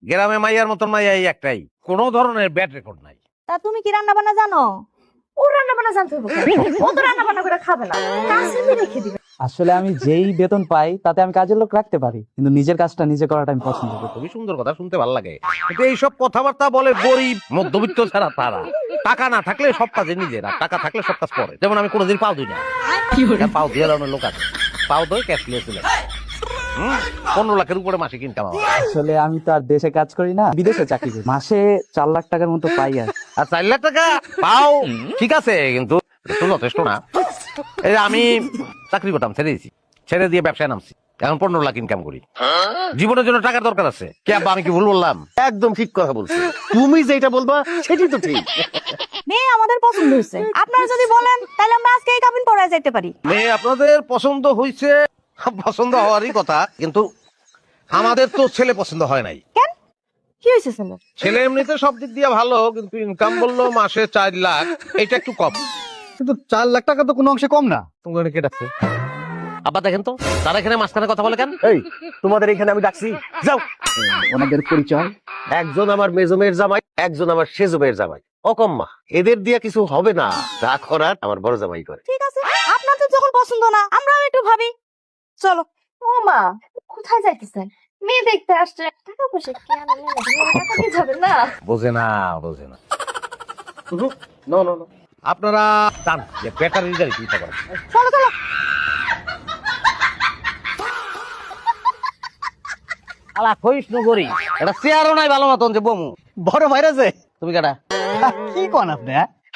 গ্রামে মাইয়ার মতন মাইয়া এই একটাই, কোনো ধরনের ব্যাড রেকর্ড নাই। তা তুমি কি রান্না বান্না জানো? ও রান্না বান্না জানতে হবে কেন? ও তো রান্না বান্না করে খাবে না, কাছে রেখে দিবে। আসলে আমি যেই বেতন পাই তাতে আমি কাজের লোক রাখতে পারি, কিন্তু নিজের কাজটা নিজে করাটা আমি পছন্দ করি। খুবই সুন্দর কথা, শুনতে ভালো লাগে, কিন্তু এইসব কথাবার্তা বলে গরিব মধ্যবিত্ত ছাড়া তারা। টাকা না থাকলে সব কাজে নিজেরা, টাকা থাকলে সব কাজ করে। যেমন আমি কোনোদিন পাও দিই না, পাও দিয়ে লাগানোর লোক আছে, পাও দই ক্যাশলেস 15 লাখের উপরে মাসিক ইনকাম আমার। আসলে আমি তো আর দেশে কাজ করি না, বিদেশে চাকরি করি, মাসে 4 লাখ টাকার মতো পাই। আর 4 লাখ টাকা পাও ঠিক আছে, কিন্তু একটু যথেষ্ট না। এই যে আমি চাকরি করতাম, ছেড়ে দিয়েছি, ছেড়ে দিয়ে ব্যবসায় নামছি, এখন 15 লাখ ইনকাম করি। জীবনের জন্য টাকার দরকার আছে। কে আব্বা, আমি কি ভুল বললাম? একদম ঠিক কথা বলছো, তুমি যেটা বলবা সেটাই তো ঠিক। মেয়ে আমাদের পছন্দ হয়েছে, আপনারা যদি বলেন তাহলে আমরা আজকে এই কাবিন পড়ায় যাইতে পারি। মেয়ে আপনাদের পছন্দ হয়েছে, পছন্দ হওয়ারই কথা, কিন্তু আমাদের তো ছেলে পছন্দ হয় নাই। কেন, কি হয়েছে ছেলে? ছেলে এমনিতে সব দিক দিয়ে ভালো, কিন্তু ইনকাম বললো মাসে 4 লাখ, এটা একটু কম। কিন্তু 4 লাখ টাকা তো কোনো অংশে কম না। তোমাকে কে ডাকছে? আব্বা দেখেন তো, তারা এখানে মাঝখানে কথা বলে কেন? এই তোমাদের এখানে আমি ডাকছি, যাও। ওনাদের পরিচয়? একজন আমার মেজমের জামাই, একজন আমার সেজমের জামাই। অকম্মা, এদের দিয়া কিছু হবে না, যা করার আমার বড় জামাই করে। ঠিক আছে, আপনাদের যখন পছন্দ না, আমরাও একটু ভাবি। চলো। ও মা, কোথায় যাইতেছেন? মেয়ে দেখতে আসছে, টাকা পয়সা কি আনলেন? টাকা দিয়ে যাবেন না? বোঝে না, বোঝে না। নো নো নো, আপনারা জান যে ব্যাটারির গাড়ি চিন্তা করেন। চলো চলো। আলা কইস নগরী, এটা চেয়ারও নাই ভালো মতন যে বমু। বড় ভাইরাছে তুমি কাটা কি কোন আপনি?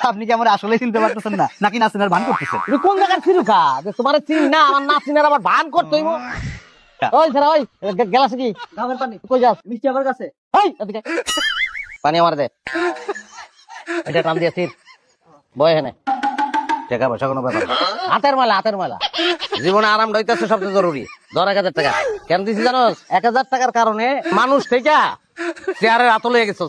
আপনি কি আমার আসলে চিনতে পারতেছেন না, নাকি নাচেনার ভান করতেছেন? তুমি কোন জায়গার ফিরুকা যে তোমার চিন না, আমার না চিনার আবার ভান করতে হইব? ওই ছাড়া, ওই গেলাস কি গামের পানি কই যাস? মিষ্টি আমার কাছে। ওই এদিকে পানি আমার দে, এটা টান দিয়ে স্থির বয়। এখানে টাকা পয়সা কোনো ব্যাপার না। হাতের মেলা, হাতের মেলা। জীবনে আরাম হইতেছে সবচেয়ে জরুরি। ধর 1000 টাকা কেন দিছি জানোস? 1000 টাকার কারণে মানুষ থেকে চেয়ারের হাত লয়ে গেছ।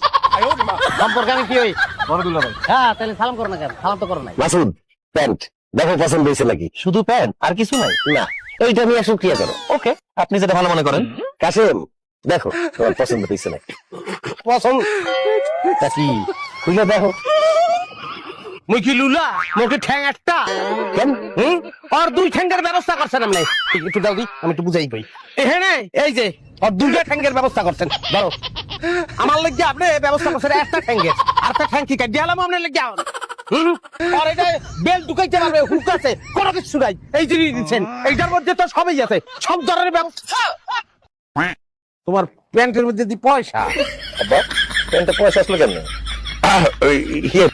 সম্পর্কে আমি কি হই? বড় দুলা ভাই। হ্যাঁ, তাহলে সালাম করো না কেন? সালাম তো করো নাই। মাসুদ, প্যান্ট দেখো পছন্দ হয়েছে নাকি? শুধু প্যান্ট আর কিছু নাই? না, এইটা নিয়ে শুক্রিয়া করো। ওকে, আপনি যেটা ভালো মনে করেন। কাশেম, দেখো তোমার পছন্দ হয়েছে নাকি? পছন্দ কি খুলে দেখো। মুই কি লুলা? মোকে ঠ্যাং একটা কেন? আর 2 ঠ্যাঙ্গের ব্যবস্থা করছেন আপনি। একটু দাও দি, আমি একটু বুঝাই কই। এখানে এই যে আর 2টা ঠ্যাঙ্গের ব্যবস্থা করছেন। ধরো, আমার লাগি আপনি ব্যবস্থা করছেন একটা ঠ্যাঙ্গের, আর একটা ঠ্যাং কি কাটি আলাম আপনার লাগি? আর এটা বেল ঢুকাইতে পারবে, হুক আছে, কোনো কিছু নাই। এই জিনিস দিচ্ছেন, এইটার মধ্যে তো সবই আছে, সব ধরনের ব্যবস্থা। তোমার প্যান্টের মধ্যে দি পয়সা। আব্বা, প্যান্টে পয়সা আসলো কেন? ওই ইয়ে